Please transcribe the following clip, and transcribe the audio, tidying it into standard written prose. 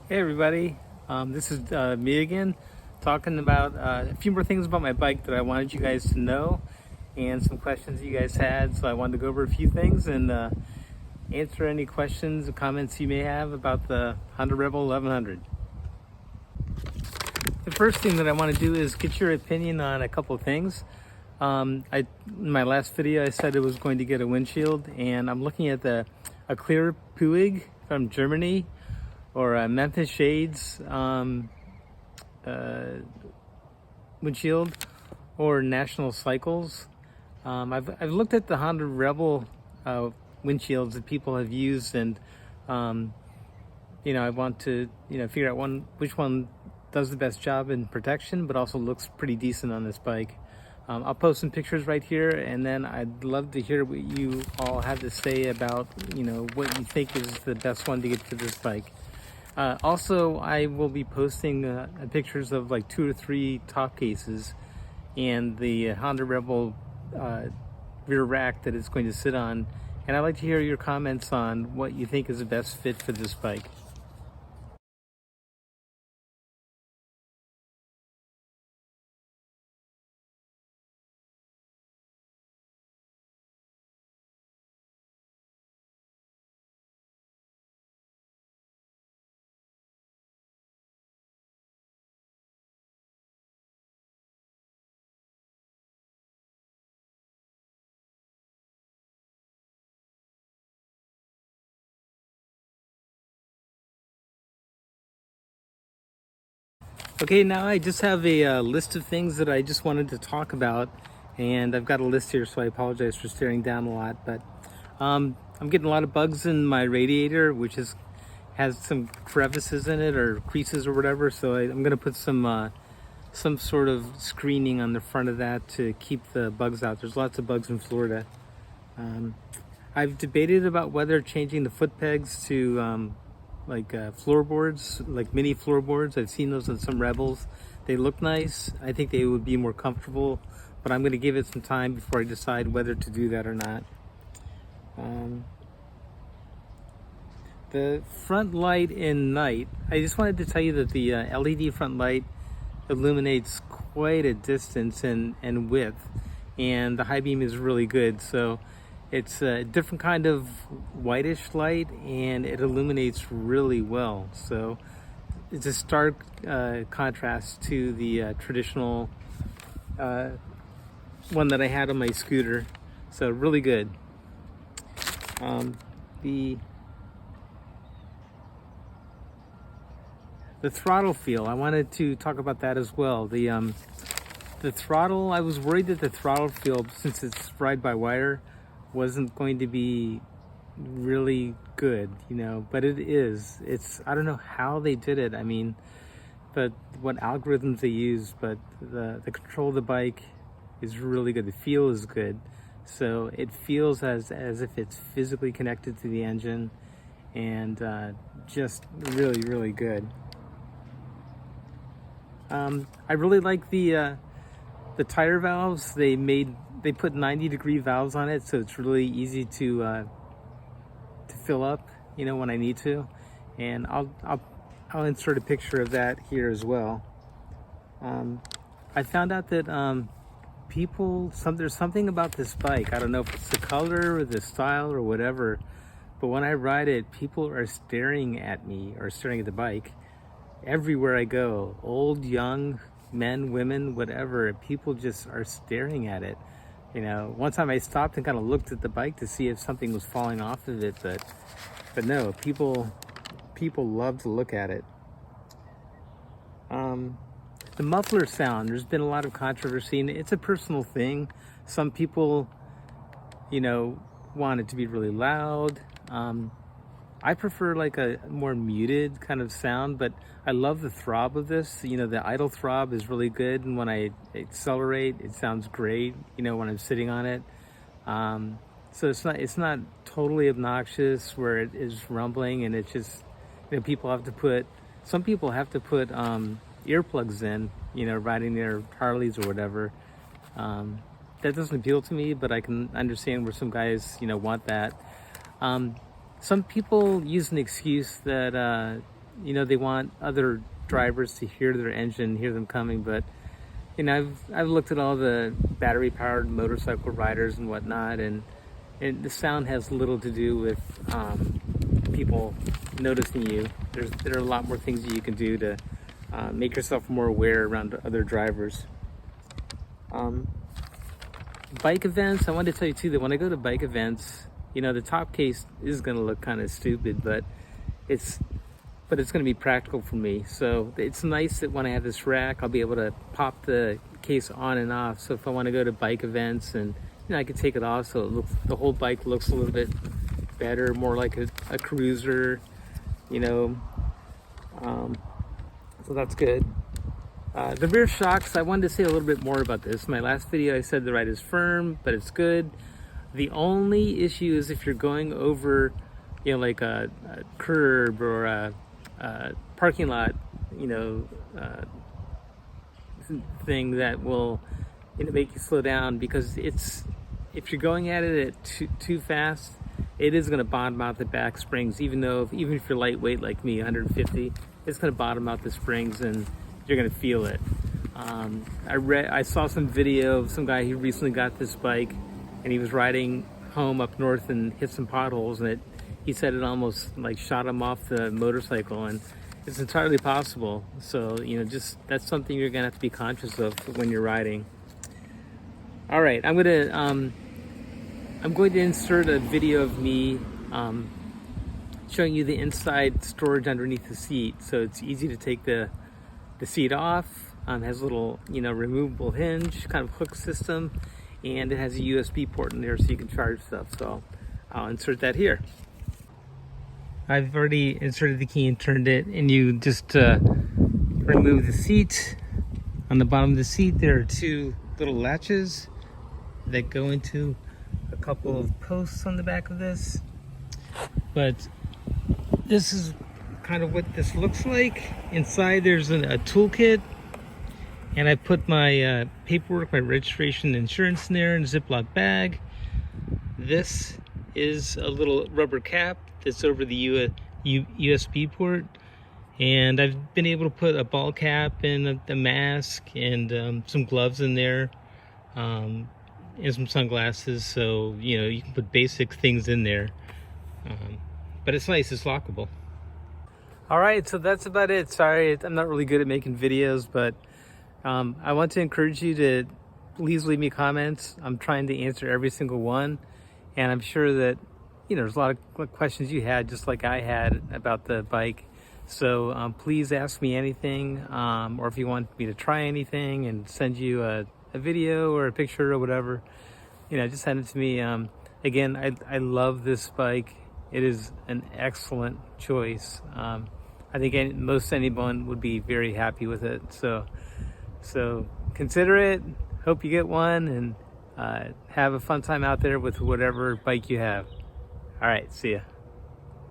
Hey everybody, this is me again, talking about a few more things about my bike that I wanted you guys to know, and some questions you guys had. So I wanted to go over a few things and answer any questions or comments you may have about the Honda Rebel 1100. The first thing that I want to do is get your opinion on a couple of things. In my last video I said I was going to get a windshield, and I'm looking at a clear Puig from Germany, or Memphis Shades windshield, or National Cycles. I've looked at the Honda Rebel windshields that people have used, and I want to figure out which one does the best job in protection, but also looks pretty decent on this bike. I'll post some pictures right here, and then I'd love to hear what you all have to say about what you think is the best one to get for this bike. Also, I will be posting pictures of like 2 or 3 top cases and the Honda Rebel rear rack that it's going to sit on. And I'd like to hear your comments on what you think is the best fit for this bike. Okay, now I just have a list of things that I just wanted to talk about, and I've got a list here, so I apologize for staring down a lot, but I'm getting a lot of bugs in my radiator, which has some crevices in it, or creases or whatever, so I'm going to put some sort of screening on the front of that to keep the bugs out. There's lots of bugs in Florida. I've debated about whether changing the foot pegs to floorboards, like mini floorboards. I've seen those on some Rebels. They look nice. I think they would be more comfortable, but I'm going to give it some time before I decide whether to do that or not. The front light in night, I just wanted to tell you that the LED front light illuminates quite a distance and width, and the high beam is really good. So it's a different kind of whitish light, and it illuminates really well. So it's a stark contrast to the traditional one that I had on my scooter. So really good. The throttle feel, I wanted to talk about that as well. The throttle, I was worried that the throttle feel, since it's ride-by-wire, wasn't going to be really good, but it is. I don't know how they did it. I mean, but what algorithms they use, but the control of the bike is really good. The feel is good. So it feels as if it's physically connected to the engine, and just really, really good. I really like the tire valves. They put 90-degree valves on it, so it's really easy to fill up, when I need to. And I'll insert a picture of that here as well. I found out that there's something about this bike. I don't know if it's the color or the style or whatever, but when I ride it, people are staring at me or staring at the bike everywhere I go. Old, young, men, women, whatever. People just are staring at it. One time I stopped and kind of looked at the bike to see if something was falling off of it, but no, people love to look at it. The muffler sound, there's been a lot of controversy, and it's a personal thing. Some people, want it to be really loud. I prefer like a more muted kind of sound, but I love the throb of this. The idle throb is really good, and when I accelerate, it sounds great, when I'm sitting on it. So it's not totally obnoxious where it is rumbling, and it's just, some people have to put earplugs in, riding their Harleys or whatever. That doesn't appeal to me, but I can understand where some guys, want that. Some people use an excuse that you know, they want other drivers to hear their engine, hear them coming. But you know, I've looked at all the battery powered motorcycle riders and whatnot, and the sound has little to do with people noticing you. There are a lot more things that you can do to make yourself more aware around other drivers. Bike events, I wanted to tell you too that when I go to bike events, you know, the top case is going to look kind of stupid, but it's going to be practical for me. So it's nice that when I have this rack, I'll be able to pop the case on and off. So if I want to go to bike events, and you know, I can take it off so it looks, the whole bike looks a little bit better, more like a cruiser, you know. So that's good. The rear shocks, I wanted to say a little bit more about this. My last video I said the ride is firm, but it's good. The only issue is if you're going over, you know, like a curb or a parking lot, you know, thing that will, you know, make you slow down, because if you're going at it at too fast, it is going to bottom out the back springs. Even if you're lightweight like me, 150, it's going to bottom out the springs and you're going to feel it. I saw some video of some guy who recently got this bike, and he was riding home up north and hit some potholes, and he said it almost like shot him off the motorcycle, and it's entirely possible. So, you know, just that's something you're gonna have to be conscious of when you're riding. All right, I'm going to insert a video of me showing you the inside storage underneath the seat. So it's easy to take the seat off. Has a little, you know, removable hinge kind of hook system, and it has a USB port in there so you can charge stuff. So I'll insert that here. I've already inserted the key and turned it, and you just remove the seat. On the bottom of the seat there are two little latches that go into a couple of posts on the back of this. But this is kind of what this looks like. Inside there's a toolkit, and I put my paperwork, my registration, insurance in there in a Ziploc bag. This is a little rubber cap that's over the USB port, and I've been able to put a ball cap and a mask and some gloves in there, and some sunglasses, so you know, you can put basic things in there, but it's nice, it's lockable. All right, so that's about it. Sorry, I'm not really good at making videos, but I want to encourage you to please leave me comments. I'm trying to answer every single one, and I'm sure that, you know, there's a lot of questions you had, just like I had, about the bike. So please ask me anything, or if you want me to try anything and send you a video or a picture or whatever, you know, just send it to me. Again, I love this bike. It is an excellent choice. I think most anyone would be very happy with it. So consider it. Hope you get one, and have a fun time out there with whatever bike you have. All right, see ya.